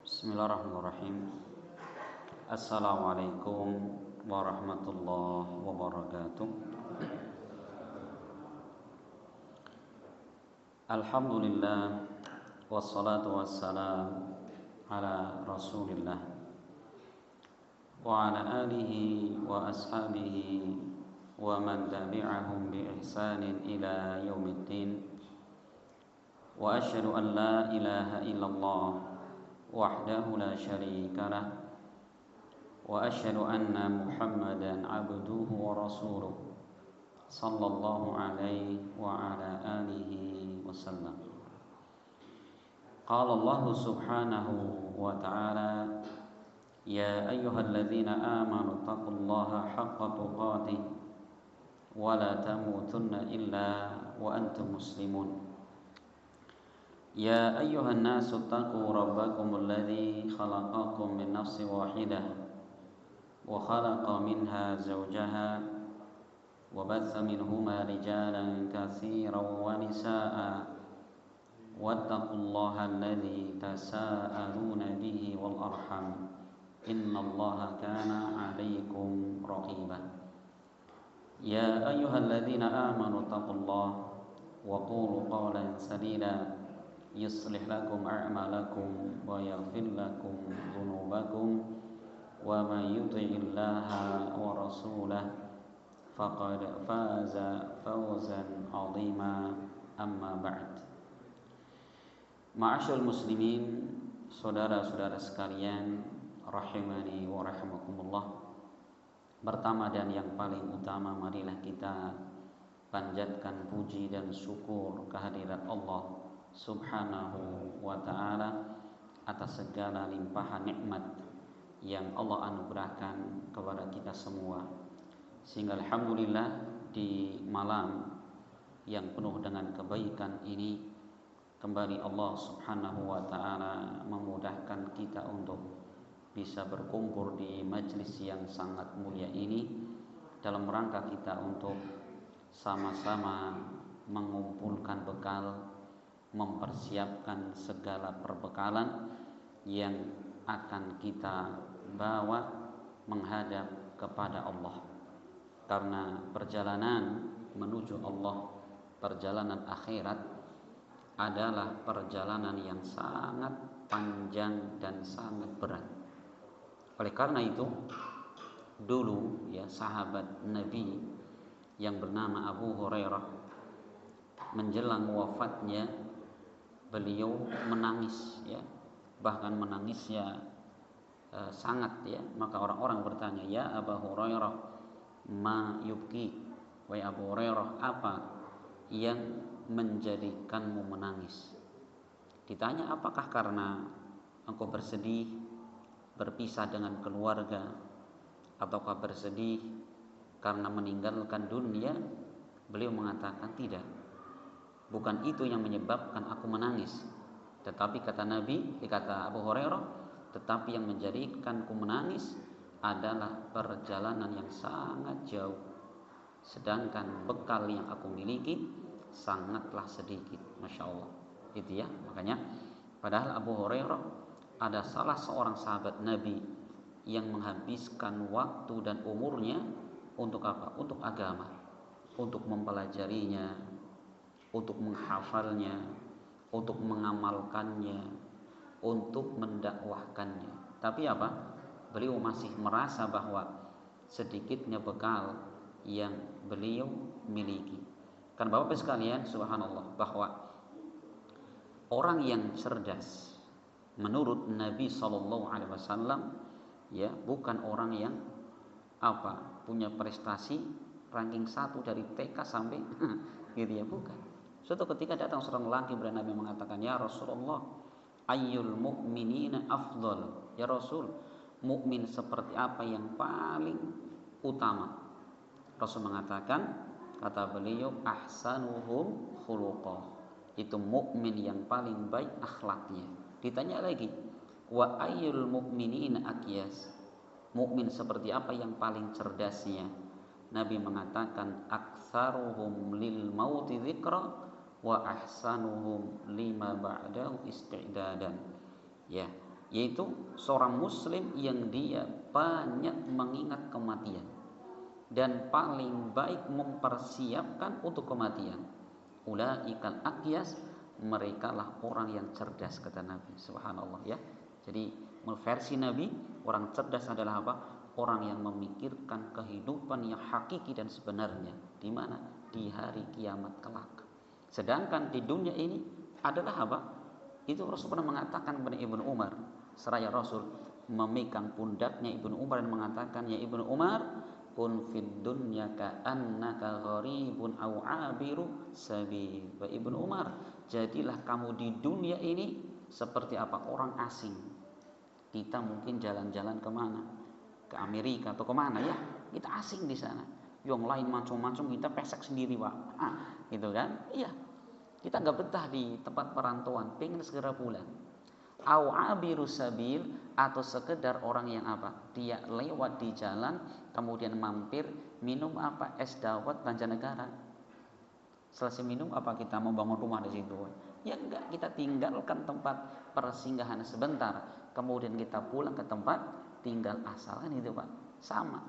Bismillahirrahmanirrahim. Assalamualaikum warahmatullahi wabarakatuh. Alhamdulillah wassalatu wassalam ala Rasulillah wa ala alihi wa ashabihi wa man tabi'ahum bi ihsanin ila yaumiddin. Wa asyhadu an la ilaha illallah wahdahu la syarika lah wa asyhadu anna Muhammadan abduhu wa rasuluh sallallahu alaihi wa ala alihi wasallam. Qala Allah subhanahu wa ta'ala, ya ayyuhalladzina amanu taqullaha haqqa tuqatih wa la tamutunna illa wa antum muslimun. يا أيها الناس اتقوا ربكم الذي خلقكم من نفس واحدة وخلق منها زوجها وبث منهما رجالا كثيرا ونساء واتقوا الله الذي تساءلون به والأرحم إن الله كان عليكم رقيبا. يا أيها الذين آمنوا اتقوا الله وقولوا قولا سديدا يصلح لكم أعمالكم ويغفر لكم ذنوبكم ومن يطع الله ورسوله فقد فاز فوزا عظيما. أما بعد. Ma'asyiral muslimin, saudara-saudara sekalian, rahimani wa rahimakumullah. Pertama dan yang paling utama, marilah kita panjatkan puji dan syukur kehadirat Allah Subhanahu wa ta'ala atas segala limpahan nikmat yang Allah anugerahkan kepada kita semua, sehingga alhamdulillah di malam yang penuh dengan kebaikan ini kembali Allah Subhanahu wa ta'ala memudahkan kita untuk bisa berkumpul di majelis yang sangat mulia ini dalam rangka kita untuk sama-sama mengumpulkan bekal, mempersiapkan segala perbekalan yang akan kita bawa menghadap kepada Allah. Karena perjalanan menuju Allah, perjalanan akhirat adalah perjalanan yang sangat panjang dan sangat berat. Oleh karena itu, dulu ya sahabat Nabi yang bernama Abu Hurairah, menjelang wafatnya beliau menangis ya, bahkan menangisnya sangat ya. Maka orang-orang bertanya, ya Abu Hurairah, ma yubki, wahai Abu Hurairah, apa yang menjadikanmu menangis? Ditanya, apakah karena engkau bersedih berpisah dengan keluarga, ataukah bersedih karena meninggalkan dunia? Beliau mengatakan tidak, bukan itu yang menyebabkan aku menangis. Tetapi kata Nabi, kata Abu Hurairah, tetapi yang menjadikanku menangis adalah perjalanan yang sangat jauh, sedangkan bekal yang aku miliki sangatlah sedikit. Masya Allah. Itu ya. Makanya padahal Abu Hurairah ada salah seorang sahabat Nabi yang menghabiskan waktu dan umurnya untuk apa? Untuk agama, untuk mempelajarinya, untuk menghafalnya, untuk mengamalkannya, untuk mendakwahkannya. Tapi apa? Beliau masih merasa bahwa sedikitnya bekal yang beliau miliki. Kan Bapak sekalian, subhanallah, bahwa orang yang cerdas menurut Nabi SAW ya, bukan orang yang punya prestasi ranking 1 dari TK sampai gitu ya, bukan. Suatu ketika datang seorang lelaki kepada Nabi mengatakan, ya Rasulullah, ayyul mu'minina afdal? Ya Rasul, mukmin seperti apa yang paling utama? Rasul mengatakan, kata beliau, ahsanuhum khuluqah, itu mukmin yang paling baik akhlaknya. Ditanya lagi, wa ayyul mu'minina aqyas? Mukmin seperti apa yang paling cerdasnya? Nabi mengatakan, aktsaruhum lil mauti dzikra wa ahsanuhum lima ba'dahu isti'dadan. Ya, yaitu seorang muslim yang dia banyak mengingat kematian dan paling baik mempersiapkan untuk kematian. Ulaikal aqyas, merekalah orang yang cerdas, kata Nabi. Subhanallah ya. Jadi versi Nabi, orang cerdas adalah apa? Orang yang memikirkan kehidupan yang hakiki dan sebenarnya di mana? Di hari kiamat kelak. Sedangkan di dunia ini adalah apa? Itu Rasul pernah mengatakan kepada Ibnu Umar, seraya Rasul memegang pundaknya Ibnu Umar dan mengatakan, ya Ibnu Umar, kun fid dunya ka'annaka gharibun aw 'abiru sabil. Wa Ibnu Umar, jadilah kamu di dunia ini seperti apa? Orang asing. Kita mungkin jalan-jalan kemana? Ke Amerika atau kemana ya? Kita asing di sana. Yang lain macam-macam, kita pesek sendiri, Pak. Gitu kan? Iya. Kita nggak betah di tempat perantauan, pengen segera pulang. Au abiru sabil, atau sekedar orang yang apa? Dia lewat di jalan, kemudian mampir minum apa? Es dawet Banjarnegara. Selesai minum apa kita mau bangun rumah di situ? Ya enggak, kita tinggalkan tempat persinggahan sebentar, kemudian kita pulang ke tempat tinggal asal, kan itu Pak. Sama.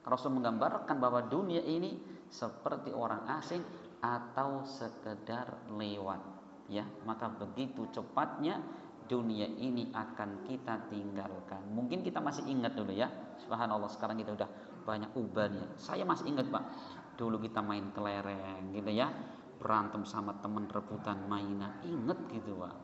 Rasul menggambarkan bahwa dunia ini seperti orang asing atau sekedar lewat, ya. Maka begitu cepatnya dunia ini akan kita tinggalkan. Mungkin kita masih ingat dulu ya, subhanallah, sekarang kita udah banyak ubahnya. Saya masih ingat Pak, dulu kita main kelereng gitu ya, berantem sama temen rebutan mainan, inget gitu Pak.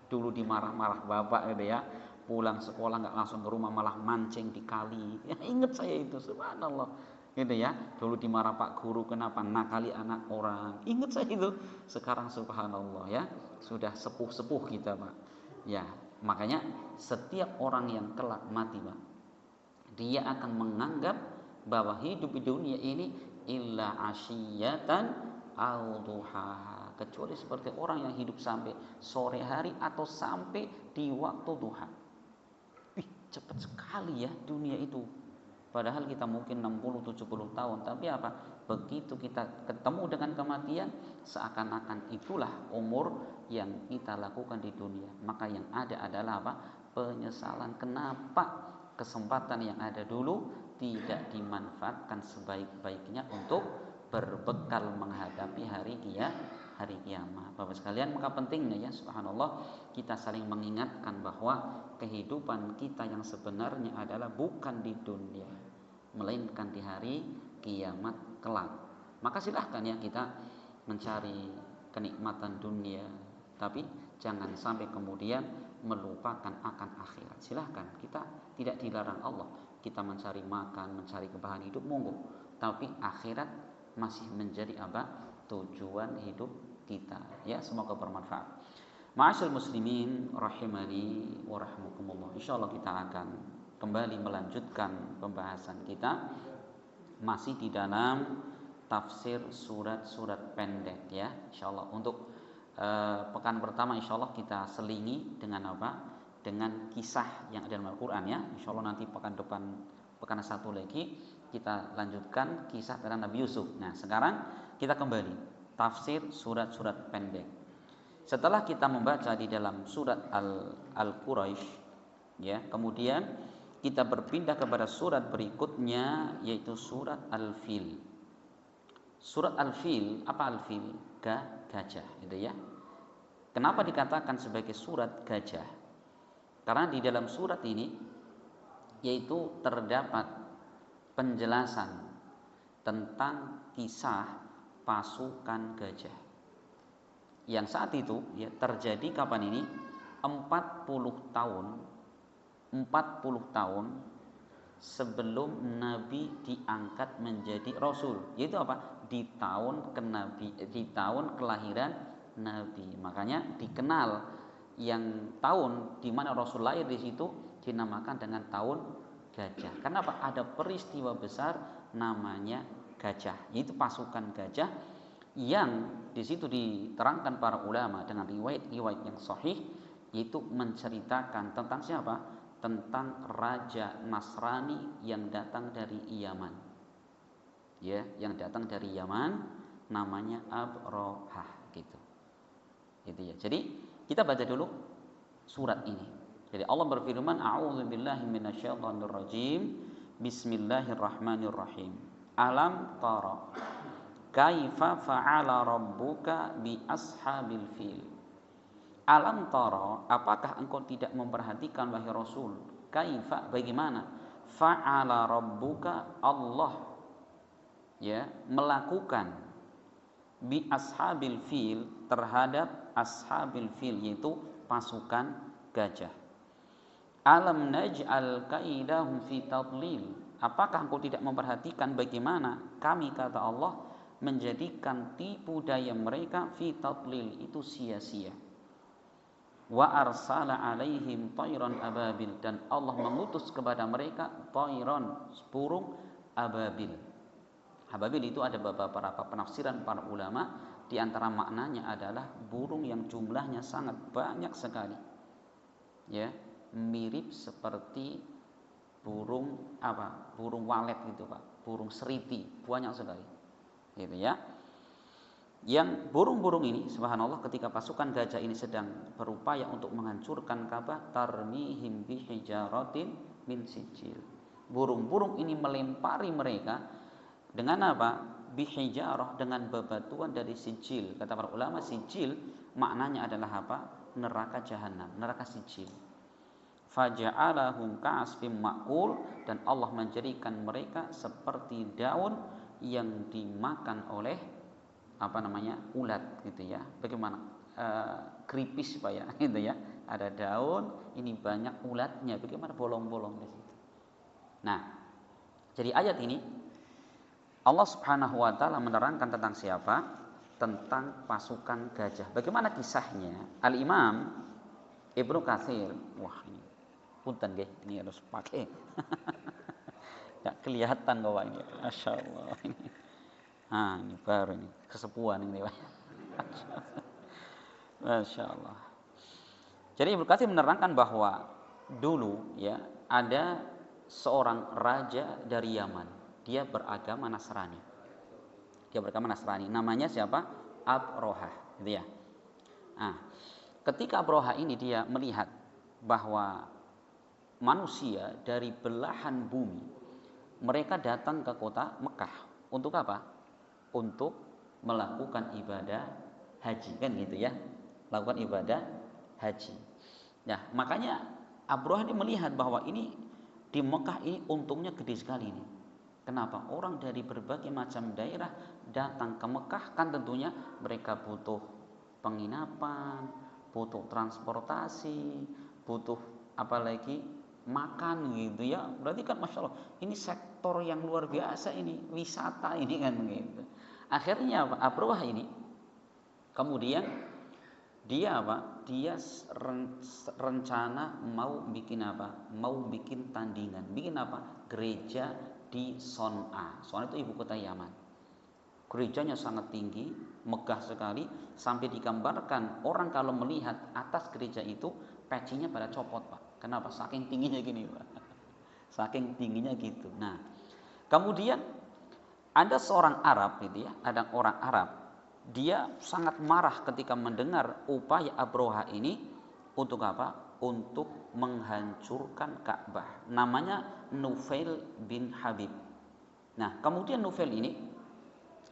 Dulu dimarah-marah bapak gitu ya, pulang sekolah nggak langsung ke rumah, malah mancing di kali ya, inget saya itu, subhanallah gitu ya. Dulu dimarah Pak Guru, kenapa nakali anak orang, inget saya itu. Sekarang subhanallah ya, sudah sepuh-sepuh kita Pak ya. Makanya setiap orang yang kelak mati Pak, dia akan menganggap bahwa hidup di dunia ini illa asyiyatan au duha, kecuali seperti orang yang hidup sampai sore hari atau sampai di waktu duha. Cepat sekali ya dunia itu. Padahal kita mungkin 60-70 tahun, tapi apa? Begitu kita ketemu dengan kematian, seakan-akan itulah umur yang kita lakukan di dunia. Maka yang ada adalah apa? Penyesalan. Kenapa kesempatan yang ada dulu tidak dimanfaatkan sebaik-baiknya untuk berbekal menghadapi hari kiamat. Bapak sekalian, maka pentingnya ya, subhanallah, kita saling mengingatkan bahwa kehidupan kita yang sebenarnya adalah bukan di dunia, melainkan di hari kiamat kelak. Maka silahkan ya kita mencari kenikmatan dunia, tapi jangan sampai kemudian melupakan akan akhirat. Silahkan, kita tidak dilarang Allah, kita mencari makan, mencari kebahagiaan hidup, monggo. Tapi akhirat masih menjadi apa? Tujuan hidup kita. Ya, semoga bermanfaat. Ma'asyiral muslimin rahimani wa rahmakumullah. Insyaallah kita akan kembali melanjutkan pembahasan kita masih di dalam tafsir surat-surat pendek ya. Insyaallah untuk pekan pertama insyaallah kita selingi dengan apa? Dengan kisah yang ada dalam Al-Qur'an ya. Insyaallah nanti pekan depan, pekan satu lagi kita lanjutkan kisah tentang Nabi Yusuf. Nah, sekarang kita kembali tafsir surat-surat pendek. Setelah kita membaca di dalam surat Al-Quraisy ya, kemudian kita berpindah kepada surat berikutnya yaitu surat Al-Fil. Surat Al-Fil, apa Al-Fil? Gajah, gitu ya. Kenapa dikatakan sebagai surat gajah? Karena di dalam surat ini yaitu terdapat penjelasan tentang kisah pasukan gajah yang saat itu ya terjadi kapan ini? 40 tahun sebelum Nabi diangkat menjadi Rasul. Yaitu apa? Di tahun kelahiran Nabi. Makanya dikenal yang tahun di mana Rasul lahir di situ dinamakan dengan tahun gajah. Karena apa? Ada peristiwa besar namanya gajah. Yaitu pasukan gajah yang di situ diterangkan para ulama dengan riwayat-riwayat yang sahih, yaitu menceritakan tentang siapa? Tentang raja Nasrani yang datang dari Yaman. Ya, yang datang dari Yaman namanya Abrahah gitu. Gitu ya. Jadi kita baca dulu surat ini. Jadi Allah berfirman, a'udzubillahi minasyaitonirrajim. Bismillahirrahmanirrahim. Alam tara kaifa fa'ala rabbuka bi ashabil fil. Alam tara, apakah engkau tidak memperhatikan wahai Rasul? Kaifa, bagaimana? Fa'ala rabbuka, Allah ya melakukan bi ashabil fil, terhadap ashabil fil, yaitu pasukan gajah. Alam naj'al kaidahum fi tadlil. Apakah engkau tidak memperhatikan bagaimana kami, kata Allah, menjadikan tipu daya mereka fi tadlil, itu sia-sia. Wa arsala alaihim tayran ababil, dan Allah mengutus kepada mereka tayran, burung ababil. Ababil itu ada beberapa penafsiran para ulama, di antara maknanya adalah burung yang jumlahnya sangat banyak sekali. Ya, mirip seperti burung apa? Burung walet gitu, Pak. Burung seriti, banyak sekali. Gitu ya. Yang burung-burung ini, subhanallah, ketika pasukan gajah ini sedang berupaya untuk menghancurkan Ka'bah, tarmihim bihijaratin min sijil. Burung-burung ini melempari mereka dengan apa? Bihijarah, dengan bebatuan dari sijil. Kata para ulama, sijil maknanya adalah apa? Neraka jahanam, neraka sijil. Faja'alahum ka'asfim ma'kul, dan Allah menjadikan mereka seperti daun yang dimakan oleh ulat gitu ya. Bagaimana? Keripis Pak ya, gitu ya. Ada daun, ini banyak ulatnya. Bagaimana bolong-bolong di situ. Nah, jadi ayat ini Allah Subhanahu wa taala menerangkan tentang siapa? Tentang pasukan gajah. Bagaimana kisahnya? Al-Imam Ibnu Katsir, wah ini punten nggih, ini harus pakai. Enggak kelihatan bahwa ini. Masyaallah ini. Ah, ini baru ini kesepuan ini Pak. Masyaallah. Jadi Ibnu Katsir menerangkan bahwa dulu ya ada seorang raja dari Yaman. Dia beragama Nasrani. Namanya siapa? Abrohah, gitu ya. Nah, ketika Abrohah ini dia melihat bahwa manusia dari belahan bumi mereka datang ke kota Mekah untuk apa? Untuk melakukan ibadah haji, kan gitu ya. Lakukan ibadah haji. Nah, makanya Abrohah ini melihat bahwa ini di Mekah ini untungnya gede sekali ini. Kenapa? Orang dari berbagai macam daerah datang ke Mekah, kan tentunya mereka butuh penginapan, butuh transportasi, butuh apalagi makan gitu ya. Berarti kan Masya Allah, ini sektor yang luar biasa ini, wisata ini kan gitu. Akhirnya Abrohah ini kemudian dia rencana mau bikin apa? Mau bikin tandingan. Bikin apa? Gereja di Son'a. Son'a itu ibu kota Yaman. Gerejanya sangat tinggi, megah sekali, sampai digambarkan orang kalau melihat atas gereja itu pecinya pada copot, Pak. Kenapa? Saking tingginya gini, Pak. Saking tingginya gitu. Nah, kemudian ada seorang Arab gitu ya, ada orang Arab. Dia sangat marah ketika mendengar upaya Abrohah ini untuk apa? Untuk menghancurkan Ka'bah. Namanya Nufail bin Habib. Nah, kemudian Nufail ini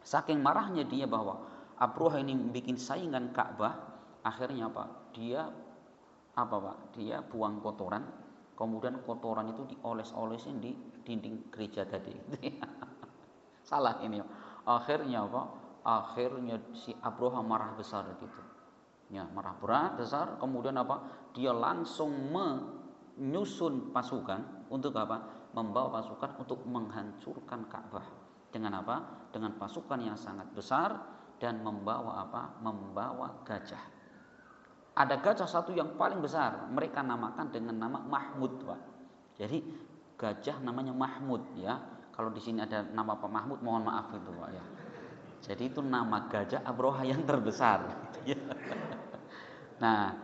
saking marahnya dia bahwa Abrohah ini bikin saingan Ka'bah, akhirnya apa? Dia buang kotoran, kemudian kotoran itu dioles-olesin di dinding gereja tadi. Salah ini. Akhirnya apa? Akhirnya si Abrohah marah besar gitu. Ya, marah besar, kemudian apa? Dia langsung menyusun pasukan untuk apa? Membawa pasukan untuk menghancurkan Ka'bah. Dengan apa? Dengan pasukan yang sangat besar dan membawa apa? Membawa gajah. Ada gajah satu yang paling besar, mereka namakan dengan nama Mahmud, Pak. Jadi gajah namanya Mahmud ya. Kalau di sini ada nama Pak Mahmud, mohon maaf itu, Pak ya. Jadi itu nama gajah Abrohah yang terbesar. Nah,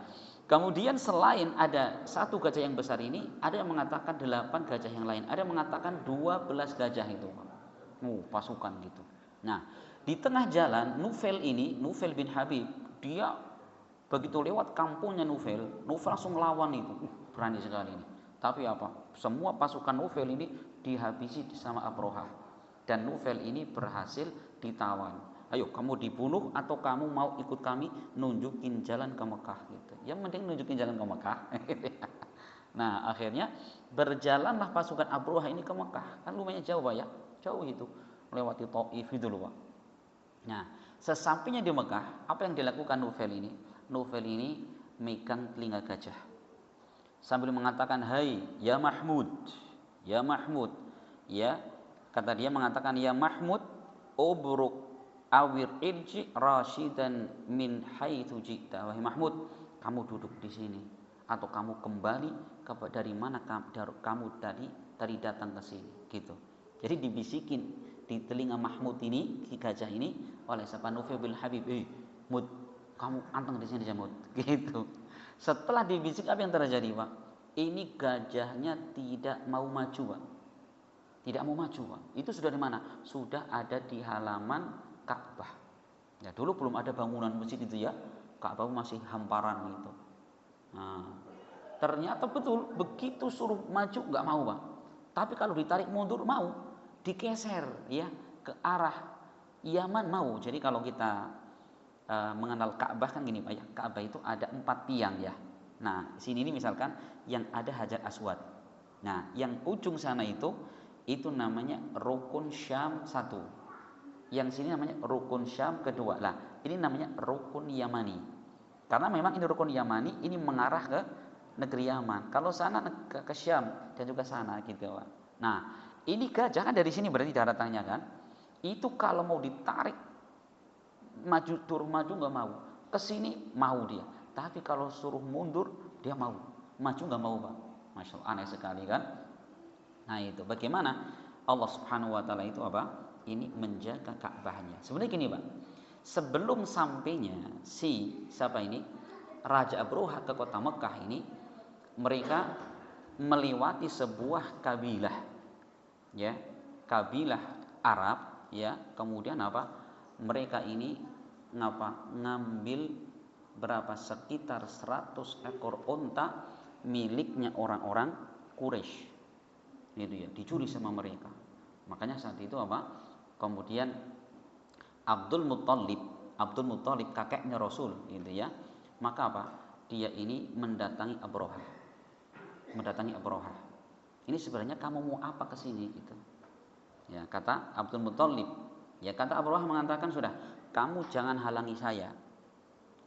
kemudian selain ada satu gajah yang besar ini, ada yang mengatakan 8 gajah yang lain, ada yang mengatakan 12 gajah itu, pasukan gitu. Nah, di tengah jalan Nufail bin Habib, dia Begitu lewat kampungnya Nufel langsung lawan itu. Berani sekali ini. Tapi apa? Semua pasukan Nufel ini dihabisi sama Abroha. Dan Nufel ini berhasil ditawan. Ayo kamu dibunuh atau kamu mau ikut kami nunjukin jalan ke Mekah gitu. Yang penting nunjukin jalan ke Mekah. Nah akhirnya berjalanlah pasukan Abroha ini ke Mekah. Kan lumayan jauh Pak ya. Jauh itu. Melewati Taif itu loh Pak. Nah sesampainya di Mekah, apa yang dilakukan Nufel ini? Nufel ini megang telinga gajah sambil mengatakan, hai ya Mahmud, ya Mahmud, ya, kata dia mengatakan, ya Mahmud ubruk awir irji rasyidan min haitsu ji'ta. Wahai Mahmud, kamu duduk di sini atau kamu kembali dari mana kamu tadi datang ke sini gitu. Jadi dibisikin di telinga Mahmud ini, si gajah ini, oleh siapa? Nufel bin Habib, Mud, kamu anteng di sini Mud, gitu. Setelah dibisik, apa yang terjadi Pak? Ini gajahnya tidak mau maju Pak. Tidak mau maju Pak. Itu sudah di mana? Sudah ada di halaman Ka'bah. Ya dulu belum ada bangunan masjid itu ya. Ka'bah masih hamparan gitu. Nah, ternyata betul begitu suruh maju nggak mau Pak. Tapi kalau ditarik mundur mau, digeser ya ke arah Yaman mau. Jadi kalau kita mengenal Ka'bah kan gini Pak ya. Ka'bah itu ada 4 tiang ya. Nah, sini ini misalkan yang ada Hajar Aswad. Nah, yang ujung sana itu namanya Rukun Syam 1. Yang sini namanya Rukun Syam kedua. Lah, ini namanya Rukun Yamani. Karena memang ini Rukun Yamani, ini mengarah ke negeri Yaman. Kalau sana ke Syam dan juga sana gitu Pak. Nah, ini gajah kan dari sini berarti daratannya kan. Itu kalau mau ditarik maju turun maju nggak mau, kesini mau dia, tapi kalau suruh mundur dia mau, maju nggak mau Pak. Masya Allah, aneh sekali kan. Nah itu bagaimana Allah Subhanahu Wa Taala itu apa? Ini menjaga Ka'bahnya. Sebenarnya gini Pak, sebelum sampainya siapa ini Raja Abroha ke kota Mekah ini, mereka melewati sebuah kabilah, ya, kabilah Arab, ya, kemudian apa? Mereka ini ngambil berapa, sekitar 100 ekor unta miliknya orang-orang Quraisy. Gitu ya, dicuri sama mereka. Makanya saat itu apa? Kemudian Abdul Muttalib kakeknya Rasul gitu ya. Maka apa? Dia ini mendatangi Abroha. Ini sebenarnya kamu mau apa ke sini gitu. Ya, kata Abdul Muttalib. Ya, kata Abroha mengatakan, sudah, kamu jangan halangi saya.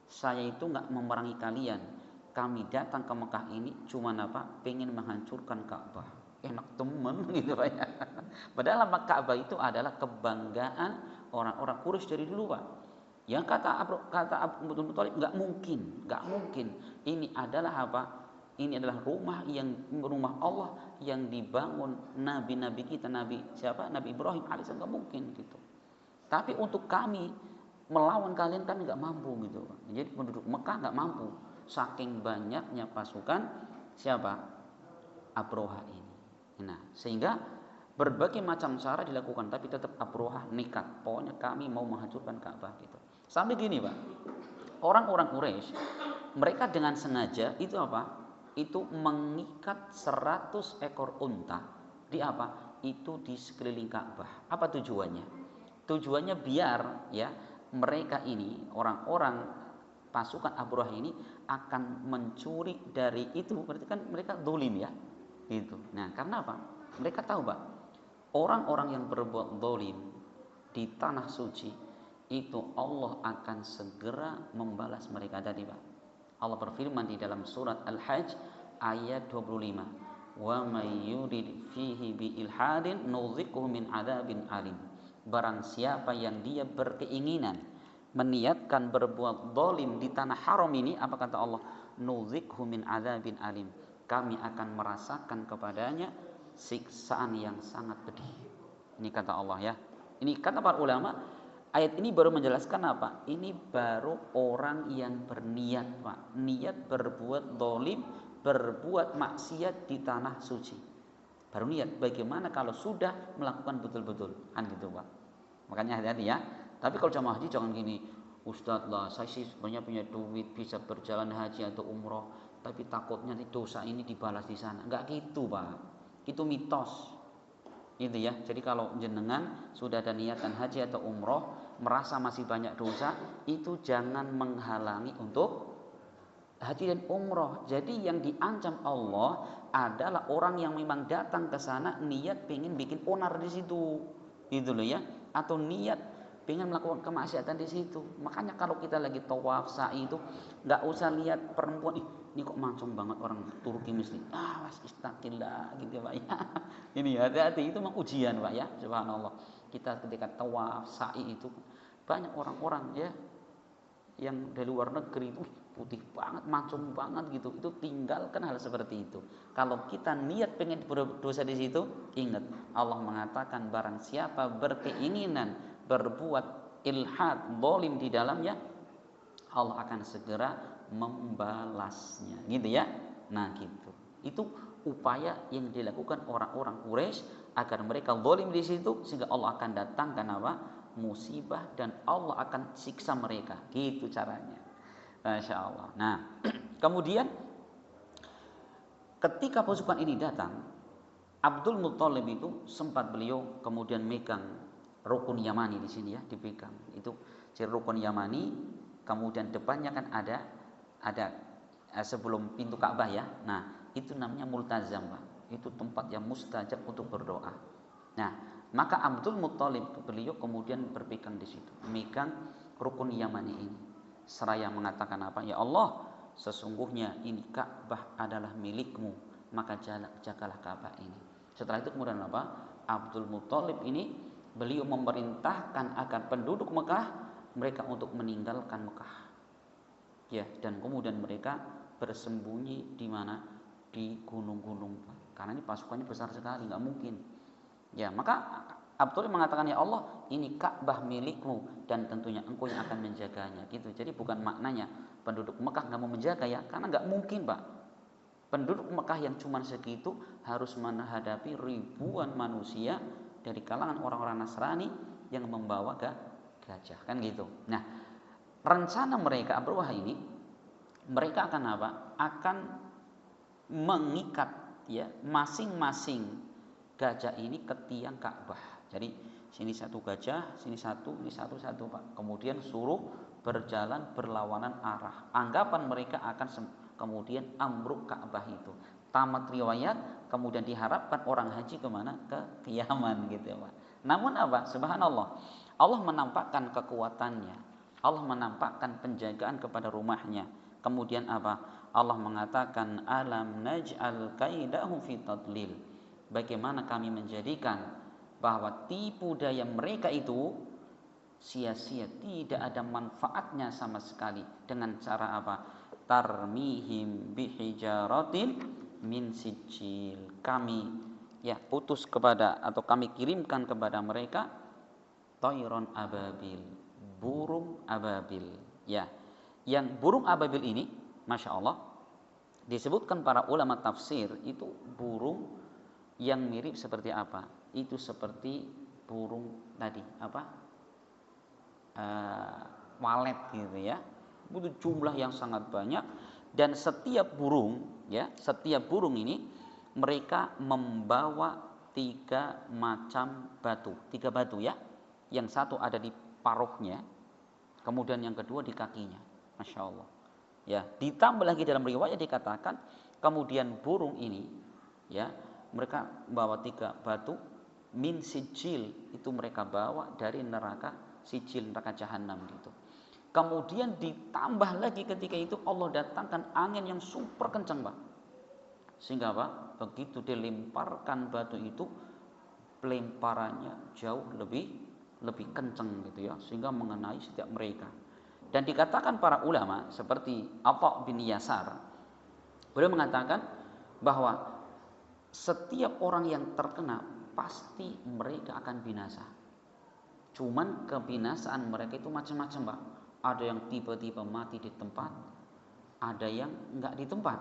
Saya itu nggak memerangi kalian. Kami datang ke Mekah ini cuma apa? Pengen menghancurkan Ka'bah. Enak temen gitu Pak ya. Padahal Ka'bah itu adalah kebanggaan orang-orang Quraisy dari dulu Pak. Yang kata Abdul Muttalib, nggak mungkin. Ini adalah apa? Ini adalah rumah Allah yang dibangun nabi-nabi kita, Nabi Ibrahim alaihissalam, nggak mungkin gitu. Tapi untuk kami melawan kalian nggak mampu gitu. Jadi penduduk Mekah nggak mampu, saking banyaknya pasukan siapa? Abroha ini. Nah, sehingga berbagai macam cara dilakukan, tapi tetap Abroha nekat. Pokoknya kami mau menghancurkan Ka'bah gitu. Sampai gini Pak, orang-orang Quraisy mereka dengan sengaja itu apa? Itu mengikat 100 ekor unta di apa? Itu di sekeliling Ka'bah. Apa tujuannya? Tujuannya biar ya mereka ini, orang-orang pasukan Abroha ini akan mencuri dari itu. Berarti kan mereka zalim ya gitu. Nah karena apa? Mereka tahu Pak, orang-orang yang berbuat zalim di tanah suci itu Allah akan segera membalas mereka tadi Pak. Allah berfirman di dalam surat Al-Hajj ayat 25, wa may yurid fihi bi ilhadin nuziquhu min adzabin alim. Barang siapa yang dia berkeinginan meniatkan berbuat zalim di tanah haram ini, apa kata Allah? Nuziquhu min adzabin alim. Kami akan merasakan kepadanya siksaan yang sangat pedih. Ini kata Allah ya. Ini kata para ulama, ayat ini baru menjelaskan apa? Ini baru orang yang berniat Pak, niat berbuat zalim, berbuat maksiat di tanah suci. Baru niat. Bagaimana kalau sudah melakukan betul-betul kan gitu Pak. Makanya hati-hati ya. Tapi kalau jamaah haji jangan gini, Ustadz lah, saya sih sebenarnya punya duit bisa berjalan haji atau umroh, tapi takutnya dosa ini dibalas di sana. Enggak gitu Pak, itu mitos. Gitu ya. Jadi kalau jenengan sudah ada niatan haji atau umroh, merasa masih banyak dosa, itu jangan menghalangi untuk haji dan umroh. Jadi yang diancam Allah adalah orang yang memang datang ke sana niat pengen bikin onar di situ, gitu loh ya, atau niat pengen melakukan kemaksiatan di situ. Makanya kalau kita lagi tawaf sa'i itu nggak usah lihat perempuan, ini kok mancung banget orang Turki mesti, was istakillah gitu ya Pak ya. Ini hati-hati, itu memang ujian Pak ya, subhanallah. Kita ketika tawaf sa'i itu banyak orang-orang ya yang dari luar negeri itu putih banget, mancung banget gitu. Itu tinggalkan hal seperti itu. Kalau kita niat pengen berdosa di situ, ingat Allah mengatakan barang siapa berkeinginan berbuat ilhad, zalim di dalamnya, Allah akan segera membalasnya. Gitu ya. Nah, gitu. Itu upaya yang dilakukan orang-orang Quraisy agar mereka zalim di situ sehingga Allah akan datangkan apa? Musibah dan Allah akan siksa mereka. Gitu caranya. Masya Allah. Nah, kemudian ketika pasukan ini datang, Abdul Muthalib itu sempat beliau kemudian megang rukun Yamani di sini ya, dipegang. Itu ciri rukun Yamani, kemudian depannya kan ada sebelum pintu Ka'bah ya. Nah, itu namanya multazam, Pak. Itu tempat yang mustajab untuk berdoa. Nah, maka Abdul Muthalib beliau kemudian berpegang di situ, megang rukun Yamani ini. Seraya mengatakan apa? Ya Allah, sesungguhnya ini Ka'bah adalah milikmu, maka jagalah Ka'bah ini. Setelah itu kemudian apa? Abdul Muthalib ini beliau memerintahkan agar penduduk Mekah mereka untuk meninggalkan Mekah. Ya, dan kemudian mereka bersembunyi di mana? Di gunung-gunung. Karena ini pasukannya besar sekali, nggak mungkin. Ya, maka Abdul mengatakan ya Allah, ini Ka'bah milikmu dan tentunya engkau yang akan menjaganya. Gitu. Jadi bukan maknanya penduduk Mekah nggak mau menjaga ya, karena nggak mungkin Pak. Penduduk Mekah yang cuma segitu harus menghadapi ribuan manusia dari kalangan orang-orang Nasrani yang membawa gajah, kan gitu. Nah, rencana mereka Abrahah ini, mereka akan apa? Akan mengikat ya masing-masing gajah ini ke tiang Ka'bah. Jadi sini satu gajah, sini satu, ini satu Pak. Kemudian suruh berjalan berlawanan arah. Anggapan mereka akan kemudian ambruk Ka'bah itu. Tamat riwayat, kemudian diharapkan orang haji kemana? Ke Yaman gitu ya Pak. Namun apa? Subhanallah, Allah menampakkan kekuatannya, Allah menampakkan penjagaan kepada rumahnya. Kemudian apa? Allah mengatakan alam naj'al kaidahum fi tadlil. Bagaimana kami menjadikan bahwa tipu daya mereka itu sia-sia, tidak ada manfaatnya sama sekali. Dengan cara apa? Tarmihim bihijaratin min sijil. Kami ya utus kepada atau kami kirimkan kepada mereka tayron ababil, burung ababil. Ya, yang burung ababil ini, masya Allah, disebutkan para ulama tafsir itu burung yang mirip seperti apa? Itu seperti burung tadi apa? Walet gitu ya. Itu jumlah yang sangat banyak dan setiap burung ya, setiap burung ini mereka membawa 3 macam batu, 3 batu ya. Yang satu ada di paruhnya, kemudian yang kedua di kakinya. Masya Allah. Ya, ditambah lagi dalam riwayat dikatakan kemudian burung ini ya, mereka bawa 3 batu min sijil, itu mereka bawa dari neraka sijil, neraka jahanam gitu. Kemudian ditambah lagi ketika itu Allah datangkan angin yang super kencang Pak. Sehingga apa? Begitu dilemparkan batu itu, pelemparannya jauh lebih kencang gitu ya, sehingga mengenai setiap mereka. Dan dikatakan para ulama seperti Atha bin Yasar, beliau mengatakan bahwa setiap orang yang terkena pasti mereka akan binasa. Cuman kebinasaan mereka itu macam-macam Pak. Ada yang tiba-tiba mati di tempat, ada yang enggak di tempat.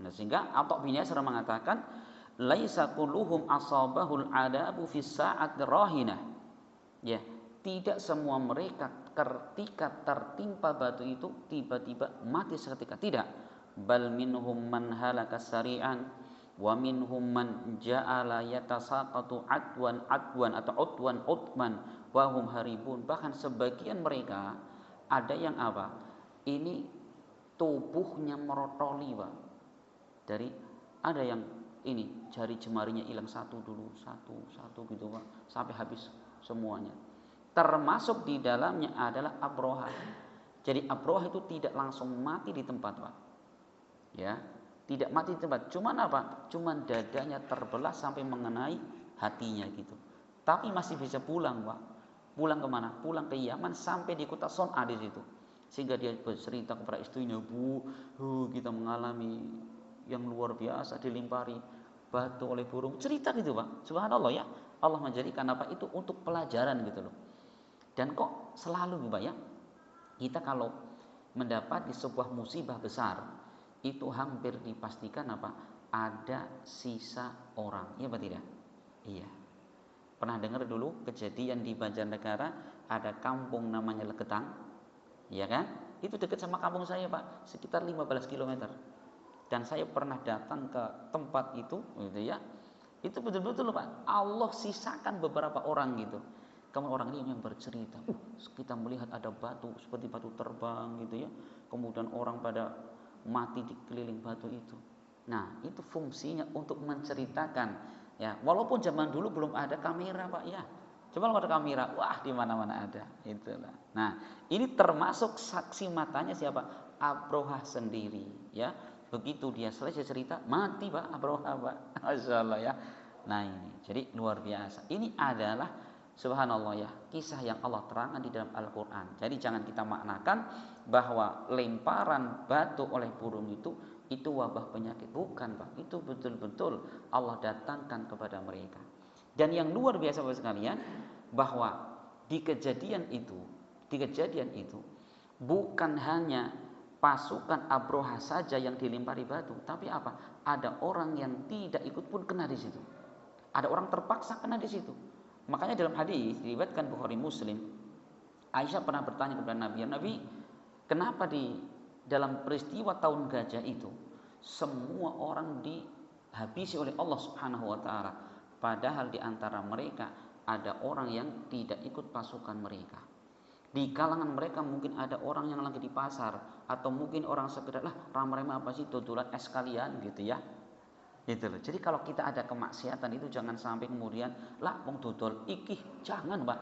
Nah, sehingga Atha bin Yasar mengatakan laisa kulluhum asabahul adabu fis sa'at rahinah. Ya, tidak semua mereka ketika tertimpa batu itu tiba-tiba mati seketika. Tidak. Bal minhum man halaka sari'an wa minhum man ja'ala yatasaqatu adwan atau utwan wa hum haribun. Bahkan sebagian mereka ada yang apa? Ini tubuhnya merotoli, Pak. Dari ada yang ini jari jemarinya hilang satu gitu, Pak, sampai habis semuanya. Termasuk di dalamnya adalah Abroha. Jadi Abroha itu tidak langsung mati di tempat, Pak. Ya, tidak mati di tempat. Cuman apa? Cuman dadanya terbelah sampai mengenai hatinya gitu. Tapi masih bisa pulang, Pak. Pulang kemana? Pulang ke Yaman sampai di kota Son'a di situ. Sehingga dia bercerita kepada istrinya, Bu, kita mengalami yang luar biasa, dilimpari batu oleh burung. Cerita gitu, Pak. Subhanallah ya. Allah menjadikan apa itu untuk pelajaran gitu loh. Dan kok selalu Pak ya, kita kalau mendapati sebuah musibah besar, itu hampir dipastikan apa? Ada sisa orang. Iya apa tidak? Iya. Pernah dengar dulu kejadian di Banjarnegara, ada kampung namanya Legetang, ya kan? Itu dekat sama kampung saya, Pak, sekitar 15 km. Dan saya pernah datang ke tempat itu, gitu ya. Itu betul-betul Pak, Allah sisakan beberapa orang gitu. Kemudian orang ini yang bercerita, kita melihat ada batu seperti batu terbang gitu ya. Kemudian orang pada mati di keliling batu itu. Nah, itu fungsinya untuk menceritakan ya. Walaupun zaman dulu belum ada kamera, Pak ya. Coba kalau ada kamera, wah di mana-mana ada. Itulah. Nah, ini termasuk saksi matanya siapa? Abroha sendiri ya. Begitu dia selesai cerita, mati Pak Abroha, Pak. Masya Allah ya. Nah ini, jadi luar biasa. Ini adalah subhanallah ya, kisah yang Allah terangkan di dalam Al-Quran. Jadi jangan kita maknakan bahwa lemparan batu oleh burung itu wabah penyakit. Bukan Pak, itu betul-betul Allah datangkan kepada mereka. Dan yang luar biasa Bapak sekalian, bahwa di kejadian itu bukan hanya pasukan Abroha saja yang dilempari batu, tapi apa? Ada orang yang tidak ikut pun kena di situ. Ada orang terpaksa kena di situ. Makanya dalam hadis diriwayatkan Bukhari Muslim, Aisyah pernah bertanya kepada Nabi, kenapa di dalam peristiwa tahun gajah itu semua orang dihabisi oleh Allah Subhanahu wa taala, padahal di antara mereka ada orang yang tidak ikut pasukan mereka. Di kalangan mereka mungkin ada orang yang lagi di pasar, atau mungkin orang sekedar ramai-ramai apa sih, dodolan es kalian gitu ya. Gitu loh. Jadi kalau kita ada kemaksiatan itu jangan sampai kemudian wong dodol ikih, jangan Pak.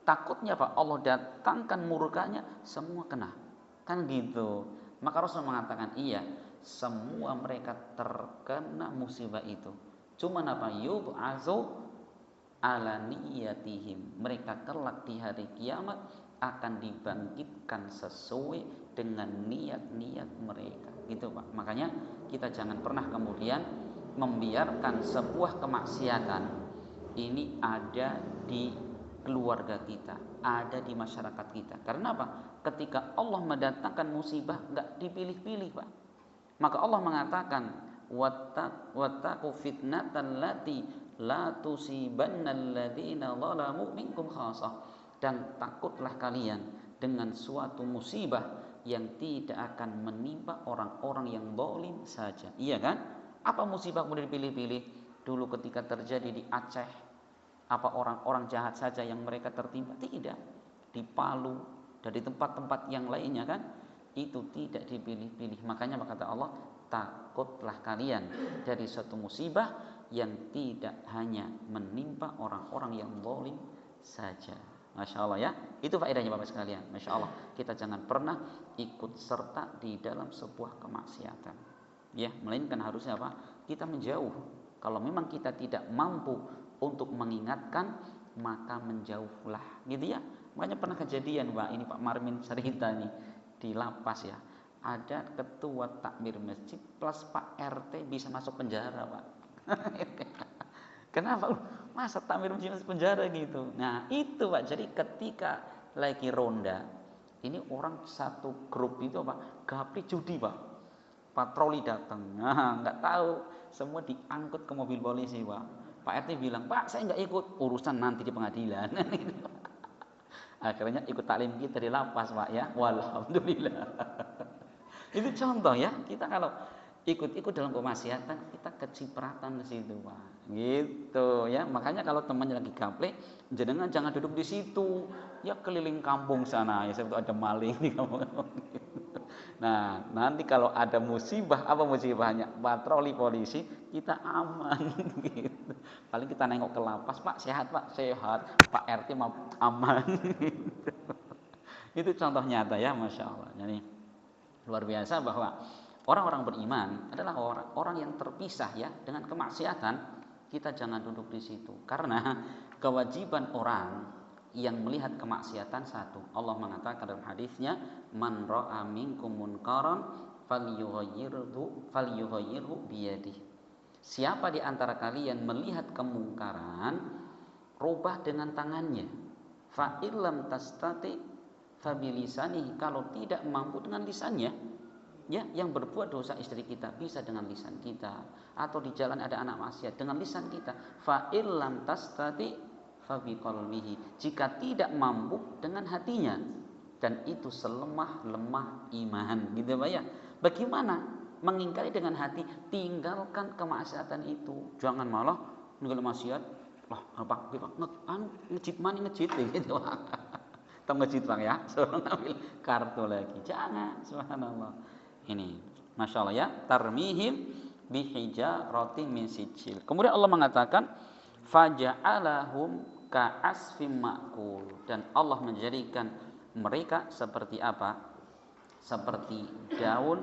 Takutnya Pak Allah datangkan murkanya, semua kena. Kan gitu. Maka Rasul mengatakan iya, semua mereka terkena musibah itu. Cuman apa? Yub'atsu ala niyatihim. Mereka kelak di hari kiamat akan dibangkitkan sesuai dengan niat-niat mereka. Gitu Pak. Makanya kita jangan pernah kemudian membiarkan sebuah kemaksiatan ini ada di keluarga kita, ada di masyarakat kita. Karena apa? Ketika Allah mendatangkan musibah enggak dipilih-pilih, Pak. Maka Allah mengatakan wattaqu fitnatan lati la tusibannal ladzina zalamu minkum khassah. Dan takutlah kalian dengan suatu musibah yang tidak akan menimpa orang-orang yang zalim saja. Iya kan? Apa musibah kemudian dipilih-pilih? Dulu ketika terjadi di Aceh, apa orang-orang jahat saja yang mereka tertimpa? Tidak. Di Palu dan di tempat-tempat yang lainnya kan? Itu tidak dipilih-pilih. Makanya kata Allah, takutlah kalian dari suatu musibah yang tidak hanya menimpa orang-orang yang zalim saja. Masya Allah ya, itu faedahnya Bapak sekalian. Masya Allah, kita jangan pernah ikut serta di dalam sebuah kemaksiatan. Ya, melainkan harusnya apa? Kita menjauh. Kalau memang kita tidak mampu untuk mengingatkan, maka menjauhlah, gitu ya. Makanya pernah kejadian Pak, ini Pak Marmin cerita nih di lapas ya. Ada ketua takmir masjid plus Pak RT bisa masuk penjara Pak. Kenapa? Masa takmir masjid masuk penjara gitu. Nah itu Pak, jadi ketika lagi ronda, ini orang satu grup itu apa? Gapri judi Pak. Patroli datang, nah nggak tahu, semua diangkut ke mobil polisi Pak. Pak RT bilang, Pak saya nggak ikut, urusan nanti di pengadilan. Akhirnya ikut taklim kita di lapas Pak ya. Walhamdulillah. Itu contoh ya, kita kalau ikut-ikut dalam kemaksiatan kita kecipratan di situ Pak. Gitu ya. Makanya kalau temannya lagi gaple, jenengan jangan duduk di situ. Ya keliling kampung sana ya, sebetulnya ada maling di kampung. Nah, nanti kalau ada musibah, apa musibahnya? Patroli polisi, kita aman gitu. Paling kita nengok ke lapas, Pak, sehat, Pak, sehat. Pak RT mau aman gitu. Itu contoh nyata ya, Masya Allah. Jadi luar biasa bahwa orang-orang beriman adalah orang yang terpisah ya dengan kemaksiatan. Kita jangan duduk di situ karena kewajiban orang yang melihat kemaksiatan satu. Allah mengatakan dalam hadisnya, man ra'a minkum munkaran falyughayyirhu biyadihi. Siapa di antara kalian melihat kemungkaran, rubah dengan tangannya. Fa illam tastati fa bilisanihi, kalau tidak mampu dengan lisannya. Ya, yang berbuat dosa istri kita bisa dengan lisan kita, atau di jalan ada anak maksiat dengan lisan kita. Fa illam tastati fa biqalbihi, jika tidak mampu dengan hatinya, dan itu selemah-lemah iman gitu Pak ya. Bagaimana mengingkari dengan hati? Tinggalkan kemaksiatan itu, jangan malah ninggal maksiat lah apa ngejit mani ngejit gitu atau ngejit Bang ya, suruh ngambil kartu lagi, jangan. Subhanallah. Ini Masya Allah ya, tarmihim bihijaratin min sijil. Kemudian Allah mengatakan faja'alahum ka'asfim ma'kul, dan Allah menjadikan mereka seperti apa? Seperti daun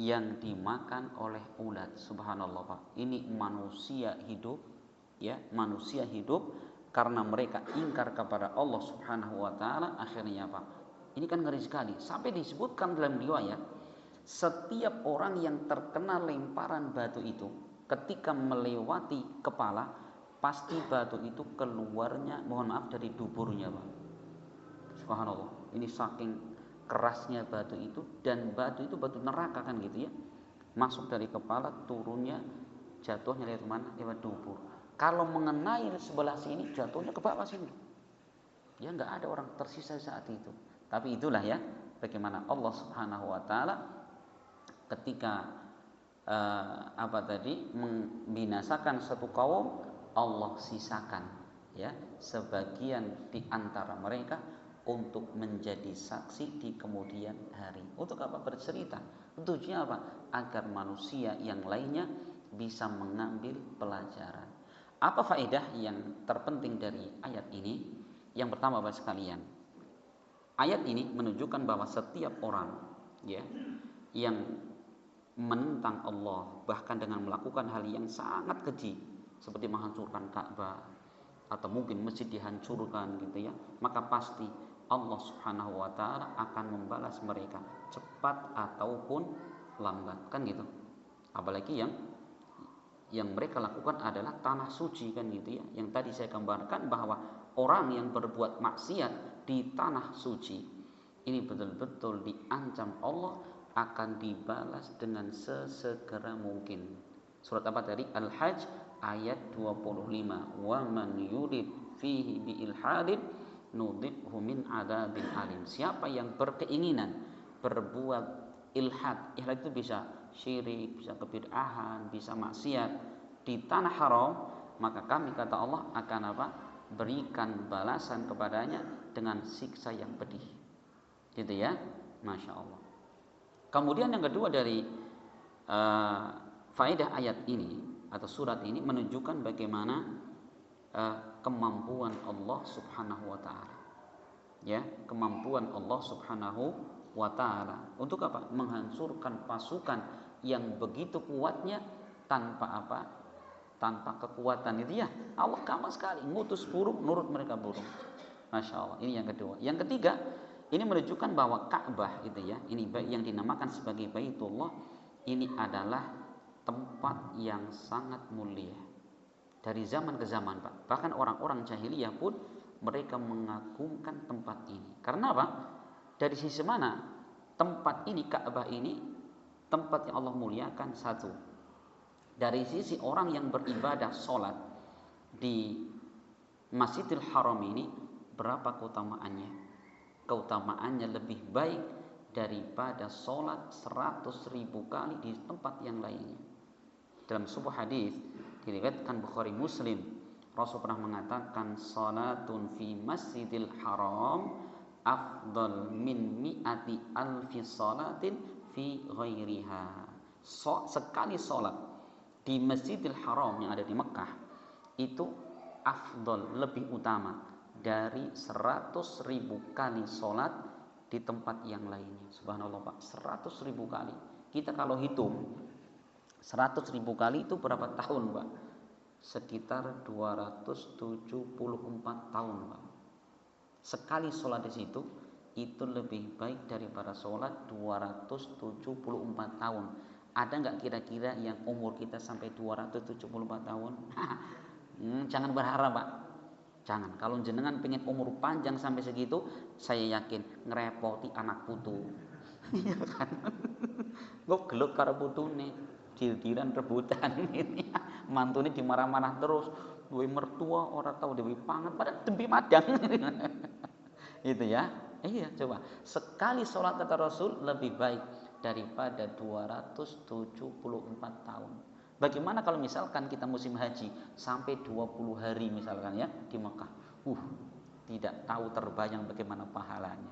yang dimakan oleh ulat. Subhanallah Pak. Ini manusia hidup ya, manusia hidup karena mereka ingkar kepada Allah Subhanahu wa taala, akhirnya Pak. Ini kan ngeri sekali. Sampai disebutkan dalam riwayat, setiap orang yang terkena lemparan batu itu ketika melewati kepala, pasti batu itu keluarnya, mohon maaf, dari duburnya Pak. Subhanallah. Ini saking kerasnya batu itu, dan batu itu batu neraka kan gitu ya. Masuk dari kepala, turunnya jatuhnya lewat mana? Lewat dubur. Kalau mengenai sebelah sini, jatuhnya ke bawah sini. Ya nggak ada orang tersisa saat itu. Tapi itulah ya, bagaimana Allah Subhanahu wa taala ketika membinasakan satu kaum, Allah sisakan ya sebagian di antara mereka untuk menjadi saksi di kemudian hari. Untuk apa? Bercerita. Tujuannya apa? Agar manusia yang lainnya bisa mengambil pelajaran. Apa faedah yang terpenting dari ayat ini? Yang pertama Bapak sekalian, ayat ini menunjukkan bahwa setiap orang ya yang menentang Allah, bahkan dengan melakukan hal yang sangat keji seperti menghancurkan Ka'bah atau mungkin masjid dihancurkan gitu ya, maka pasti Allah Subhanahu wa taala akan membalas mereka cepat ataupun lambat kan gitu. Apalagi yang mereka lakukan adalah tanah suci kan gitu ya. Yang tadi saya gambarkan bahwa orang yang berbuat maksiat di tanah suci ini betul-betul diancam Allah akan dibalas dengan sesegera mungkin. Surat apa tadi? Al-Hajj ayat 25. Wa man yurid fihi bi ilhadin nudhibhu min adzabin alim. Siapa yang berkeinginan berbuat ilhad, ilhad itu bisa syirik, bisa kebid'ahan, bisa maksiat di tanah haram, maka kami kata Allah akan apa? Berikan balasan kepadanya dengan siksa yang pedih. Gitu ya. Masya Allah. Kemudian yang kedua dari faedah ayat ini atau surat ini menunjukkan bagaimana kemampuan Allah Subhanahu wa taala. Ya, kemampuan Allah Subhanahu wa taala untuk apa? Menghancurkan pasukan yang begitu kuatnya tanpa apa? Tanpa kekuatan itu ya. Allah gampang sekali ngutus burung, nurut mereka burung. Masya Allah. Ini yang kedua. Yang ketiga, ini menunjukkan bahwa Ka'bah itu ya, ini yang dinamakan sebagai Baitullah, ini adalah tempat yang sangat mulia. Dari zaman ke zaman Pak. Bahkan orang-orang jahiliyah pun mereka mengagungkan tempat ini. Karena apa? Dari sisi mana? Tempat ini, Ka'bah ini, tempat yang Allah muliakan satu. Dari sisi orang yang beribadah sholat di Masjidil Haram ini, berapa keutamaannya? keutamaannya lebih baik daripada sholat 100.000 kali di tempat yang lainnya. Dalam sebuah hadis diriwayatkan Bukhari Muslim, Rasul pernah mengatakan, salatun fi masjidil haram afdal min mi'ati alfi salatin fi ghairiha. Sekali sholat di Masjidil Haram yang ada di Mekah itu afdal, lebih utama dari 100.000 kali sholat di tempat yang lainnya. Subhanallah Pak, 100.000 kali. Kita kalau hitung 100.000 kali itu berapa tahun Pak? Sekitar 274 tahun Pak. Sekali sholat di situ itu lebih baik daripada sholat 274 tahun. Ada nggak kira-kira yang umur kita sampai 274 tahun? Jangan berharap Pak. Jangan. Kalau jenengan pengen umur panjang sampai segitu, saya yakin ngerepoti anak putu. Iya kan? Gue geluk karo putune, dil-dilan rebutan ini. Mantune dimarah-marah terus. Duwe mertua orang tahu dewe pangan pada tembi madang. Itu ya. Iya, coba. Sekali sholat kata Rasul lebih baik daripada 274 tahun. Bagaimana kalau misalkan kita musim haji sampai 20 hari misalkan ya di Mekah. Tidak tahu terbayang bagaimana pahalanya.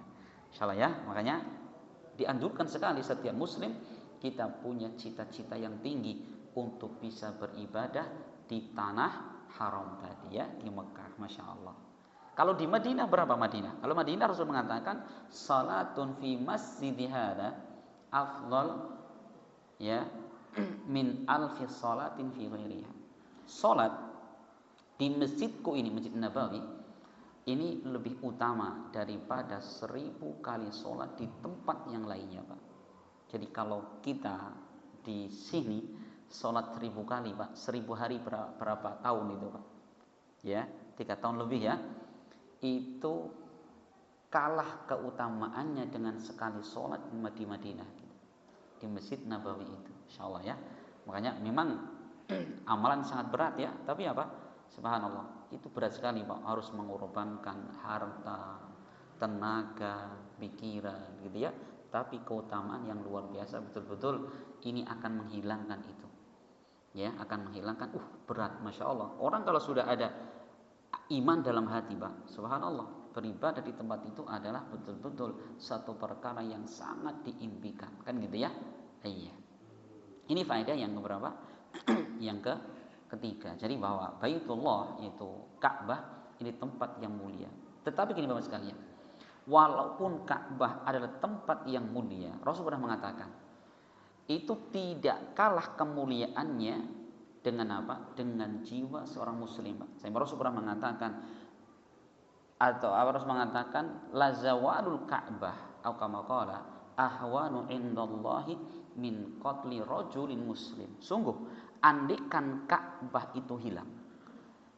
Insyaallah ya, makanya dianjurkan sekali setiap muslim kita punya cita-cita yang tinggi untuk bisa beribadah di tanah haram tadi ya, di Mekah, Masya Allah. Kalau di Madinah berapa Madinah? Kalau Madinah Rasul mengatakan salatun fi masjidi hada afdal ya min alfi salatin fi ghairiha. Salat di masjidku ini, Masjid Nabawi, ini lebih utama daripada 1000 kali salat di tempat yang lainnya, Pak. Jadi kalau kita di sini salat 1000 kali, Pak, 1000 hari berapa tahun itu, Pak? Ya, 3 tahun lebih ya. Itu kalah keutamaannya dengan sekali sholat di Madinah di Masjid Nabawi itu, insyaallah ya. Makanya memang amalan sangat berat ya, tapi apa? Subhanallah, itu berat sekali Pak, harus mengorbankan harta, tenaga, pikiran gitu ya. Tapi keutamaan yang luar biasa betul-betul ini akan menghilangkan itu. Ya, akan menghilangkan berat, Masya Allah. Orang kalau sudah ada iman dalam hati Pak, subhanallah, beribadah di tempat itu adalah betul-betul satu perkara yang sangat diimpikan, kan gitu ya. Iya. Ini faedah yang keberapa? Yang ketiga. Jadi bahwa Baitullah itu Ka'bah ini tempat yang mulia. Tetapi gini Bapak sekalian, walaupun Ka'bah adalah tempat yang mulia, Rasul pernah mengatakan itu tidak kalah kemuliaannya dengan apa? Dengan jiwa seorang muslim. Saya Rasul pernah mengatakan, atau Rasul mengatakan la zawalul Ka'bah atau kama qala ahwanu indallahi min qatli rajulin muslim. Sungguh andikan Ka'bah itu hilang,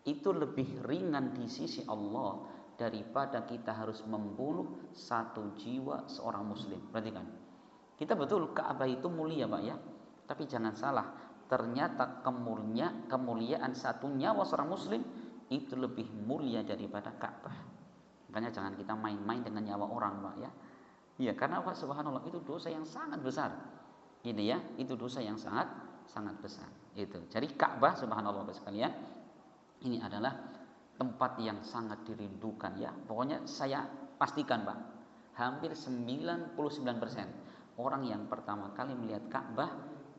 itu lebih ringan di sisi Allah daripada kita harus membunuh satu jiwa seorang muslim. Perhatikan. Kita betul Ka'bah itu mulia Pak ya. Tapi jangan salah, ternyata kemuliaan satu nyawa seorang muslim itu lebih mulia daripada Ka'bah. Makanya jangan kita main-main dengan nyawa orang Pak ya. Iya, karena apa? Subhanallah, itu dosa yang sangat besar. Gitu ya, itu dosa yang sangat besar. Itu. Jadi Ka'bah subhanallah Bapak sekalian, ini adalah tempat yang sangat dirindukan ya. Pokoknya saya pastikan Pak, hampir 99% orang yang pertama kali melihat Ka'bah,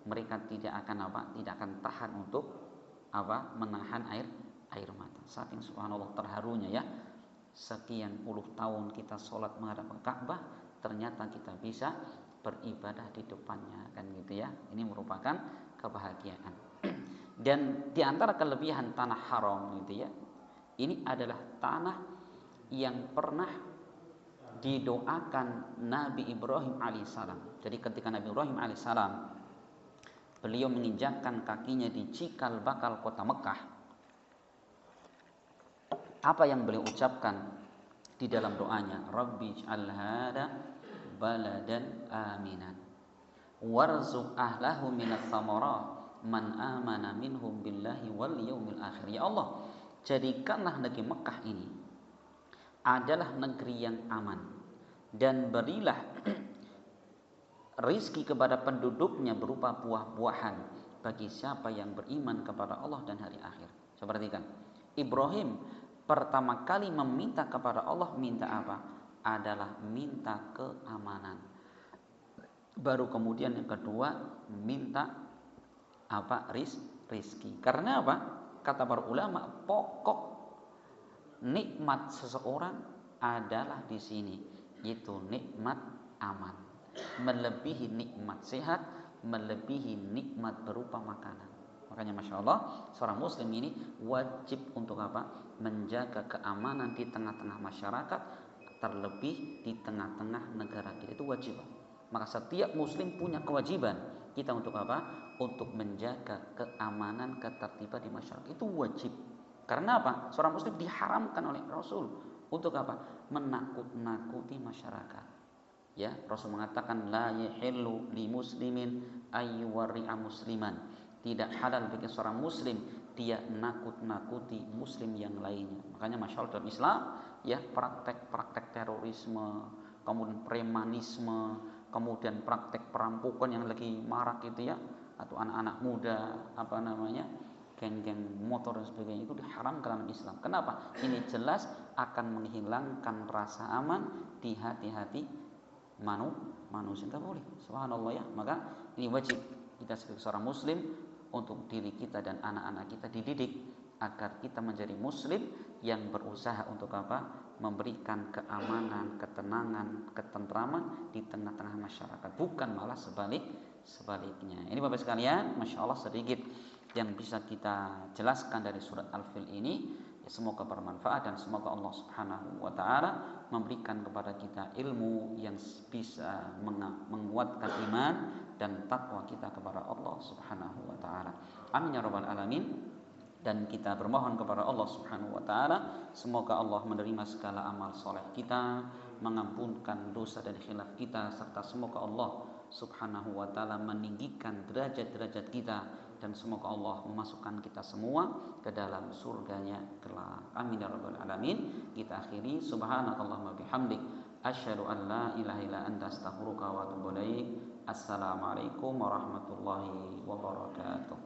mereka tidak akan tidak akan tahan untuk menahan air mata. Saking subhanallah terharunya ya, sekian puluh tahun kita sholat menghadap ke Ka'bah, ternyata kita bisa beribadah di depannya, kan gitu ya. Ini merupakan kebahagiaan. Dan di antara kelebihan tanah haram gitu ya, ini adalah tanah yang pernah didoakan Nabi Ibrahim alaihissalam. Jadi ketika Nabi Ibrahim alaihissalam beliau menginjakkan kakinya di cikal bakal kota Mekah, apa yang beliau ucapkan di dalam doanya? Rabbi ij'al hada baladan aminan warzuq ahlahu minas samarat man amana minhum billahi wal yaumil akhir. Ya Allah, jadikanlah negeri Mekah ini adalah negeri yang aman, dan berilah rizki kepada penduduknya berupa buah-buahan bagi siapa yang beriman kepada Allah dan hari akhir. Seperti kan Ibrahim pertama kali meminta kepada Allah, minta apa? Adalah minta keamanan. Baru kemudian yang kedua minta apa? Rizki. Karena apa? Kata para ulama, pokok nikmat seseorang adalah di sini, yaitu nikmat aman. Melebihi nikmat sehat, melebihi nikmat berupa makanan. Makanya Masya Allah, seorang muslim ini wajib untuk apa? Menjaga keamanan di tengah-tengah masyarakat, terlebih di tengah-tengah negara kita. Itu wajib. Maka setiap muslim punya kewajiban kita untuk apa? Untuk menjaga keamanan, ketertiban di masyarakat. Itu wajib. Karena apa? Seorang muslim diharamkan oleh Rasul untuk apa? Menakut-nakuti masyarakat. Ya, Rasul mengatakan la yahillu li muslimin ayyuwarri'a musliman. Tidak halal bagi seorang muslim dia nakut-nakuti muslim yang lainnya. Makanya Masya Allah dalam Islam ya, praktek-praktek terorisme, kemudian premanisme, kemudian praktek perampokan yang lagi marak itu ya, atau anak-anak muda apa namanya, geng-geng motor dan sebagainya, itu diharamkan dalam Islam. Kenapa? Ini jelas akan menghilangkan rasa aman di hati-hati manusia. Tidak boleh. Subhanallah ya. Maka ini wajib kita sebagai seorang muslim untuk diri kita dan anak-anak kita dididik agar kita menjadi muslim yang berusaha untuk apa? Memberikan keamanan, ketenangan, ketentraman di tengah-tengah masyarakat, bukan malah sebaliknya. Ini Bapak sekalian, Masya Allah sedikit yang bisa kita jelaskan dari surat Al-Fil ini. Ya, semoga bermanfaat dan semoga Allah Subhanahu wa taala memberikan kepada kita ilmu yang bisa menguatkan iman dan takwa kita kepada Allah Subhanahu wa taala. Amin ya rabbal alamin. Dan kita bermohon kepada Allah Subhanahu wa taala semoga Allah menerima segala amal soleh kita, mengampunkan dosa dan khilaf kita, serta semoga Allah Subhanahu wa taala meninggikan derajat-derajat kita, dan semoga Allah memasukkan kita semua ke dalam surganya kelak. Amin ya rabbal alamin. Kita akhiri subhanakallahumma bihamdik asyhadu an la ilaha illa anta astaghfiruka wa atubu ilaik. Assalamualaikum warahmatullahi wabarakatuh.